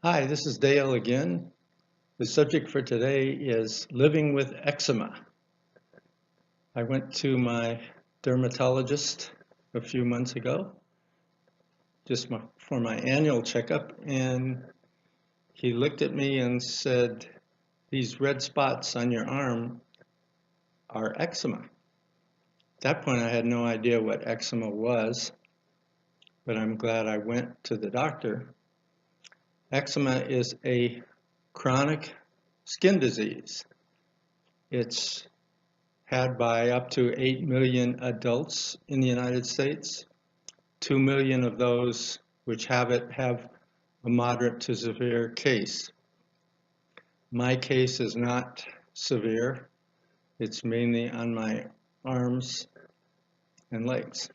Hi, this is Dale again. The subject for today is living with eczema. I went to my dermatologist a few months ago, for my annual checkup, and he looked at me and said, "These red spots on your arm are eczema." At that point, I had no idea what eczema was, but I'm glad I went to the doctor. Eczema is a chronic skin disease. It's had by up to 8 million adults in the United States. 2 million of those which have it have a moderate to severe case. My case is not severe. It's mainly on my arms and legs.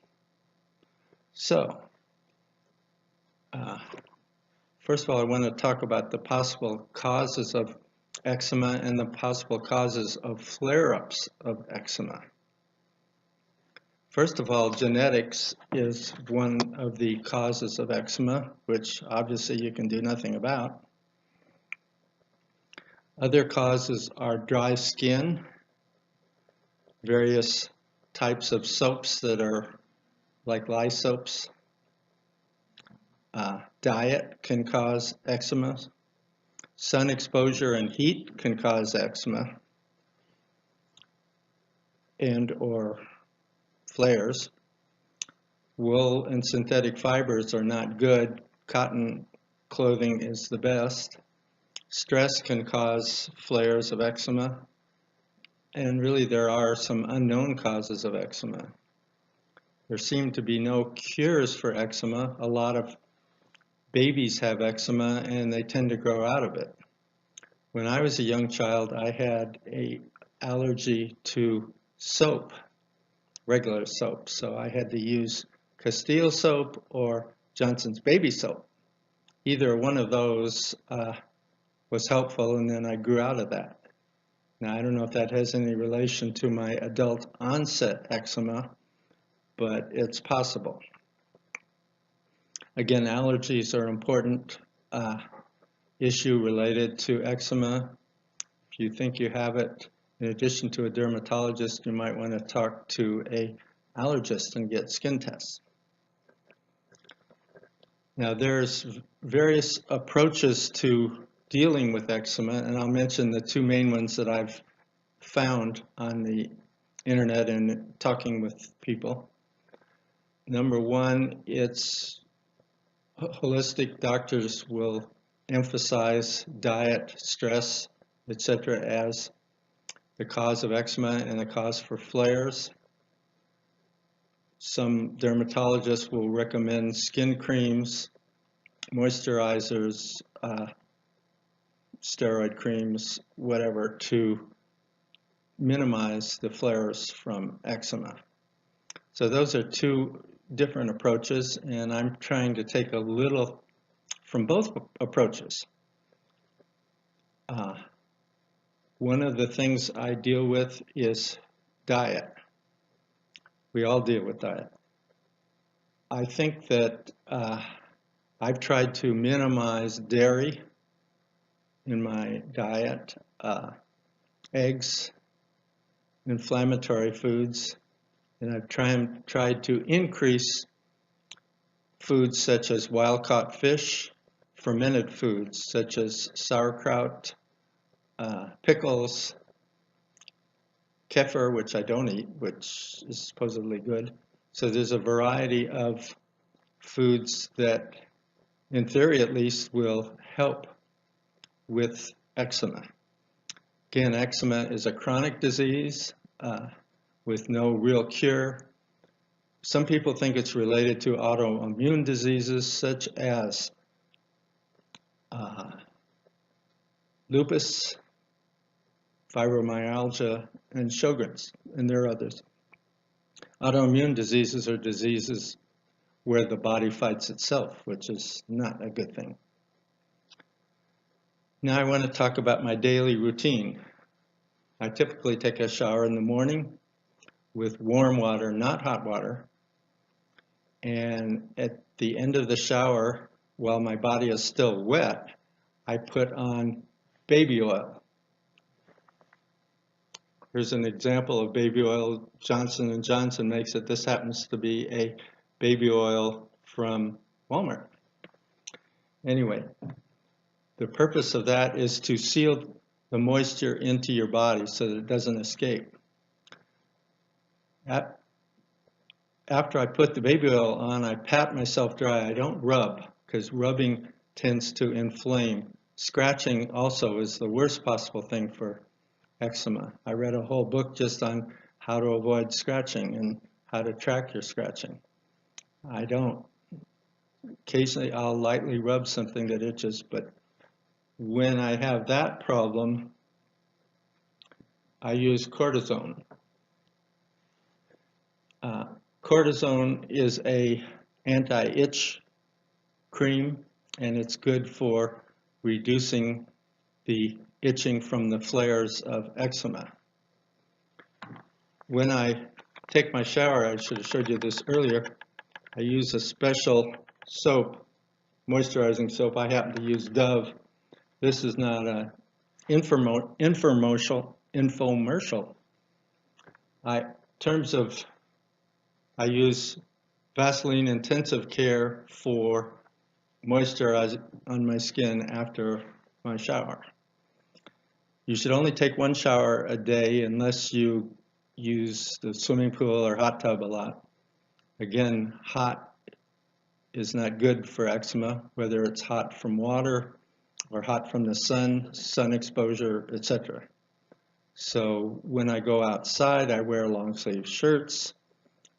So, first of all, I want to talk about the possible causes of eczema and the possible causes of flare-ups of eczema. First of all, genetics is one of the causes of eczema, which obviously you can do nothing about. Other causes are dry skin, various types of soaps that are like lye soaps. Diet can cause eczema. Sun exposure and heat can cause eczema and or flares. Wool and synthetic fibers are not good. Cotton clothing is the best. Stress can cause flares of eczema. And really there are some unknown causes of eczema. There seem to be no cures for eczema. A lot of babies have eczema and they tend to grow out of it. When I was a young child, I had an allergy to soap, regular soap. So I had to use Castile soap or Johnson's baby soap. Either one of those was helpful, and then I grew out of that. Now, I don't know if that has any relation to my adult onset eczema, but it's possible. Again, allergies are an important issue related to eczema. If you think you have it, in addition to a dermatologist, you might want to talk to an allergist and get skin tests. Now, there's various approaches to dealing with eczema, and I'll mention the two main ones that I've found on the internet and talking with people. Number one, it's holistic. Doctors will emphasize diet, stress, etc. as the cause of eczema and the cause for flares. Some dermatologists will recommend skin creams, moisturizers, steroid creams, whatever, to minimize the flares from eczema. So those are two different approaches, and I'm trying to take a little from both approaches. One of the things I deal with is diet. We all deal with diet. I think that I've tried to minimize dairy in my diet, eggs, inflammatory foods, and I've tried to increase foods such as wild-caught fish, fermented foods such as sauerkraut, pickles, kefir, which I don't eat, which is supposedly good. So there's a variety of foods that, in theory at least, will help with eczema. Again, eczema is a chronic disease with no real cure. Some people think it's related to autoimmune diseases such as lupus, fibromyalgia, and Sjogren's, and there are others. Autoimmune diseases are diseases where the body fights itself, which is not a good thing. Now I want to talk about my daily routine. I typically take a shower in the morning with warm water, not hot water. And at the end of the shower, while my body is still wet, I put on baby oil. Here's an example of baby oil. Johnson & Johnson makes it. This happens to be a baby oil from Walmart. Anyway, the purpose of that is to seal the moisture into your body so that it doesn't escape. After I put the baby oil on, I pat myself dry. I don't rub, because rubbing tends to inflame. Scratching also is the worst possible thing for eczema. I read a whole book just on how to avoid scratching and how to track your scratching. I don't. Occasionally I'll lightly rub something that itches, but when I have that problem, I use cortisone. Cortisone is a anti-itch cream, and it's good for reducing the itching from the flares of eczema. When I take my shower, I should have showed you this earlier, I use a special soap, moisturizing soap. I happen to use Dove. This is not an infomercial. I use Vaseline Intensive Care for moisturizing on my skin after my shower. You should only take one shower a day unless you use the swimming pool or hot tub a lot. Again, hot is not good for eczema, whether it's hot from water or hot from the sun exposure, etc. So when I go outside, I wear long sleeve shirts.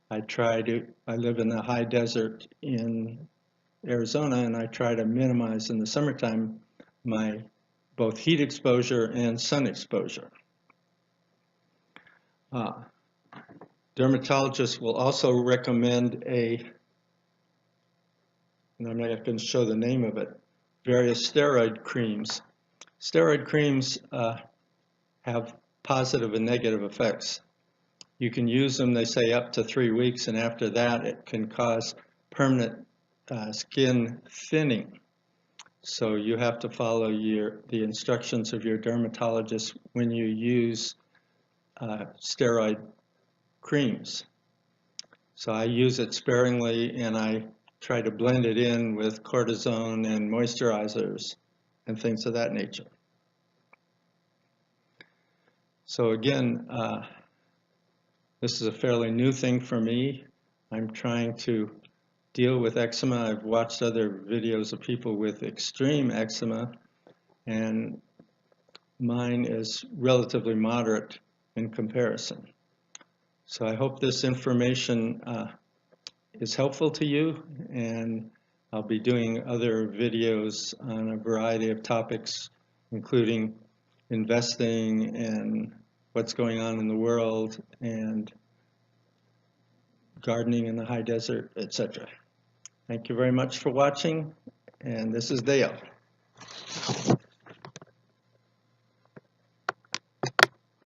I live in the high desert in Arizona, and I try to minimize in the summertime my both heat exposure and sun exposure. Dermatologists will also recommend and I'm not going to show the name of it, various steroid creams. Steroid creams have positive and negative effects. You can use them, they say, up to 3 weeks, and after that it can cause permanent skin thinning. So you have to follow the instructions of your dermatologist when you use steroid creams. So I use it sparingly, and I try to blend it in with cortisone and moisturizers and things of that nature. So again, this is a fairly new thing for me. I'm trying to deal with eczema. I've watched other videos of people with extreme eczema, and mine is relatively moderate in comparison. So I hope this information is helpful to you, and I'll be doing other videos on a variety of topics, including investing and what's going on in the world and gardening in the high desert, etc. Thank you very much for watching, and this is Dale.